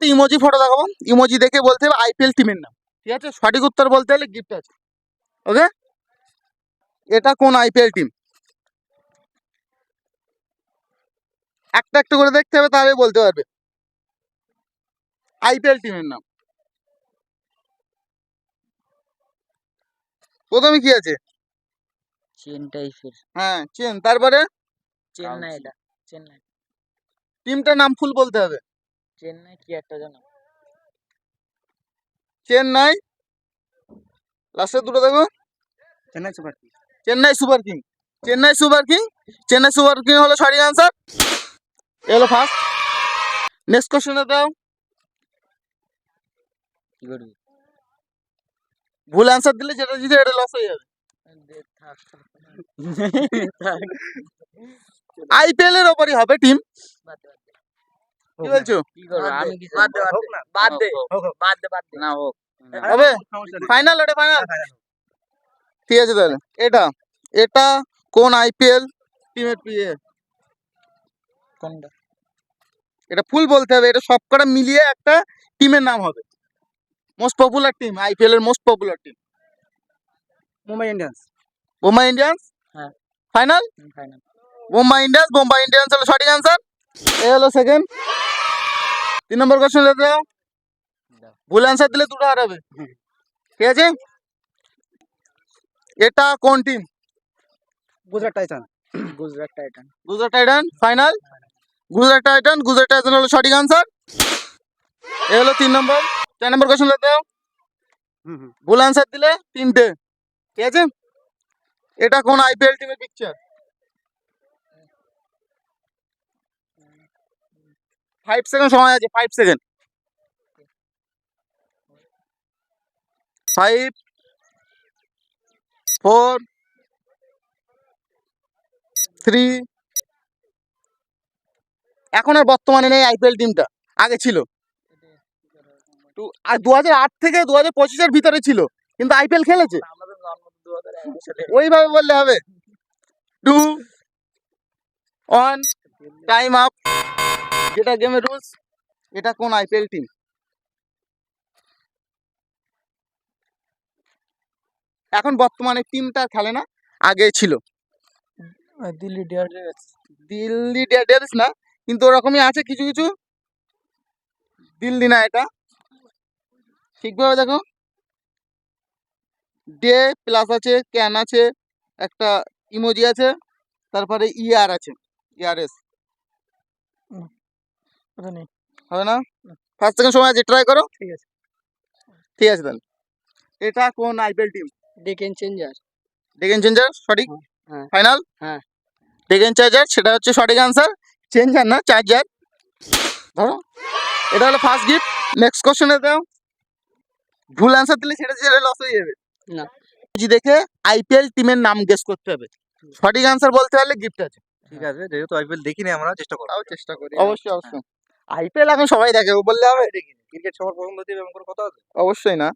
একটা emoji photo দেখাবো, emoji দেখে বলতে হবে আইপিএল টিমের নাম। ঠিক আছে, সঠিক উত্তর বলতে হলে গিফট আছে। ওকে, এটা কোন আইপিএল টিম? একটা একটা করে দেখতে হবে, তাহলে বলতে পারবে আইপিএল টিমের নাম। প্রথমে কি আছে? চেন টাইপের। হ্যাঁ, চেন। তারপরে চেন্নাই, এটা চেন্নাই। টিমটার নাম ফুল বলতে হবে। চেন্নাই কি একটা জানো? চেন্নাই, লাস্টে দুটো দেখো। Chennai super king. Chennai super king. Chennai super king. Chennai super king হলো সঠিক আনসার। এ হলো ফার্স্ট। নেক্সট কোশ্চেনে দাও। কি করবি? ভুল আনসার দিলে যেটা জিতে এটা লস হয়ে যাবে। আইপিএল এর ওপরই হবে টিম। কি বলছো? কি করবো আমি? কিছু বাদ দে, বাদ দে, বাদ দে, বাদ দে না। হোক হবে ফাইনাল, ওটা ফাইনাল। ঠিক আছে তাহলে এটা এটা কোন আইপিএল টিমের পিএ? কোনটা? এটা ফুল বলতে হবে, এটা সবকটা মিলিয়ে একটা টিমের নাম হবে। মোস্ট পপুলার টিম, আইপিএল এর most popular team. Mumbai Indians. Bombay Indians. হ্যাঁ, final. Final. Bombay Indians. Bombay Indians হলো সঠিক আনসার। এ হলো সেকেন্ড। 3 নম্বর কোশ্চেন দাও। ভুল আনসার দিলে দুটো হারাবে। ঠিক আছে, এটা কোন team? Gujarat Titan. Gujarat Titan. Gujarat Titan. Final. Gujarat Titan. Gujarat Titan হলো সঠিক আনসার। এ হলো 3 নম্বর। 4 নম্বর কোশ্চেন দাও। ভুল আনসার দিলে 3টে। ঠিক আছে, এটা কোন আইপিএল টিমের পিকচার? 5 সেকেন্ড সময় আছে। 5 সেকেন্ড। 5 4 3। এখন আর বর্তমানে নেই আইপিএল টিমটা, আগে ছিল। আর 2008 থেকে 2025-এর ভিতরে ছিল, কিন্তু আইপিএল খেলেছে। আমাদের জন্ম 2001 সালে। ওইভাবে বললে হবে। 2 1 টাইম আপ, যেটা গেমের রুলস। এটা কোন আইপিএল টিম? এখন বর্তমানে টিমটা খেলে না, আগে ছিল। দিল্লি ডেয়ারডেভিলস। দিল্লি ডেয়ারডেভিলস না, কিন্তু ওরকমই আছে কিছু কিছু। দিল্লি না, এটা ঠিকভাবে দেখো। ডে প্লাস আছে, ক্যান আছে, একটা ইমোজি আছে, তারপরে ইয়ার আছে, ইয়ারএস। ওটা নেই। হবে না? 5 সেকেন্ড সময় আছে, ট্রাই করো। ঠিক আছে। ঠিক আছে তাহলে এটা কোন আইপিএল টিম? ডেকেন চেঞ্জার। ডেকেন চেঞ্জার সঠিক। হ্যাঁ। ফাইনাল। হ্যাঁ। ডেকেন চার্জার, সেটা হচ্ছে সঠিক আনসার। চেঞ্জার না, চার্জার। ধরো, এটা হলো ফার্স্ট গিফট। নেক্সট কোশ্চেনে দাও। ভুল আনসার দিলে সেটা সেটা লস হয়ে যাবে না। দেখে আইপিএল টিমের নাম গেস করতে হবে। সঠিক আনসার বলতে পারলে গিফট আছে। ঠিক আছে, যেহেতু আইপিএল দেখিনি আমরা, চেষ্টা করব। তাও চেষ্টা করি। অবশ্যই অবশ্যই। আইপিএল এখন সবাই দেখে, ও বললে হবে? ক্রিকেট সবার পছন্দ হতে এমন কোনো কথা আছে? অবশ্যই না,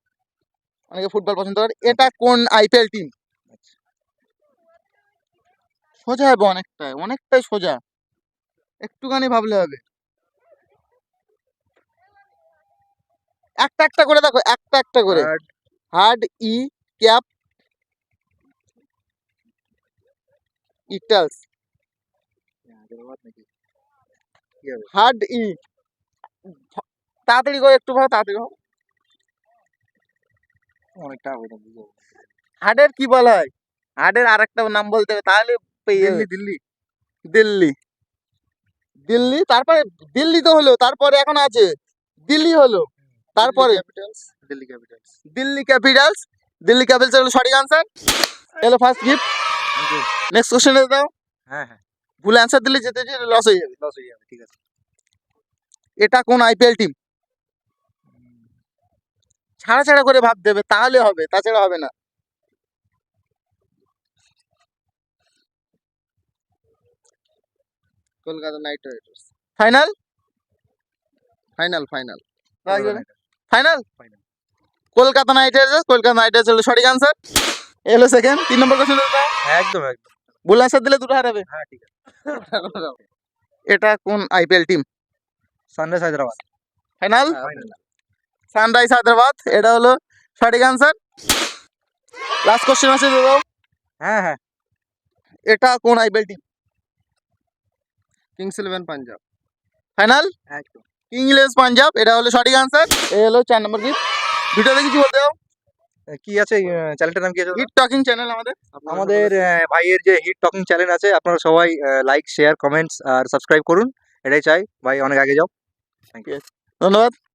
অনেকে ফুটবল পছন্দ করে। এটা কোন আইপিএল টিম? সোজা হবে, অনেকটাই অনেকটাই সোজা, একটুখানি ভাবলে হবে। একটা একটা করে দেখো, একটা একটা করে। Hard E cap ইটালস। হার্ড ই, তাড়াতাড়ি করে, একটু ভালো, তাড়াতাড়ি ভালো। অনেকটা হবে না, বুঝো। হার্ডের কি বলা হয়? হার্ডের আরেকটা নাম বলতে হবে, তাহলে পেয়ে যাবে। দিল্লি। দিল্লি। দিল্লি, তারপরে দিল্লি তো হলো, তারপরে এখন আছে দিল্লি হলো, তারপরে Delhi Capitals. Delhi Capitals. Delhi Capitals হলো সঠিক আনসার। এলো ফার্স্ট গিফট। নেক্সট কোশ্চেন দাও। হ্যাঁ হ্যাঁ, ভুল অ্যান্সার দিলে যেতে যেতে লস হয়ে যাবে। লস হয়ে যাবে। ঠিক আছে, এটা কোন আইপিএল টিম? ছাড়া ছাড়া করে ভাবতে হবে, তাহলে হবে, তাছাড়া হবে না। Kolkata night Riders. Final. Final final final. Kolkata night Riders. Kolkata night Riders হলো সঠিক আনসার। এলো সেকেন্ড। 3 নম্বর কোশ্চেন দাও। একদম একদম। ভুল অ্যান্সার দিলে দুটো হারাবে। হ্যাঁ, ঠিক আছে। এটা কোন IPL team? Sunrise Hyderabad. Final sunrise Hyderabad, এটা হলো সঠিক আনসার। লাস্ট কোশ্চেন আছে দাদা, হ্যাঁ এটা কোন IPL team? Kings eleven Punjab. Final একদম। কিং ইলেভেন পাঞ্জাব, এটা হলো সঠিক আনসার। এই হলো 4 নম্বর গিফট। ভিডিওতে কিছু বলতে দাও। কি আছে চ্যানেলটার নাম কি আছে? হিট টকিং চ্যানেল আমাদের। আমাদের ভাইয়ের যে হিট টকিং চ্যানেল আছে, আপনারা সবাই লাইক শেয়ার কমেন্টস আর সাবস্ক্রাইব করুন, এটাই চাই ভাই, অনেক আগে যাও। ধন্যবাদ।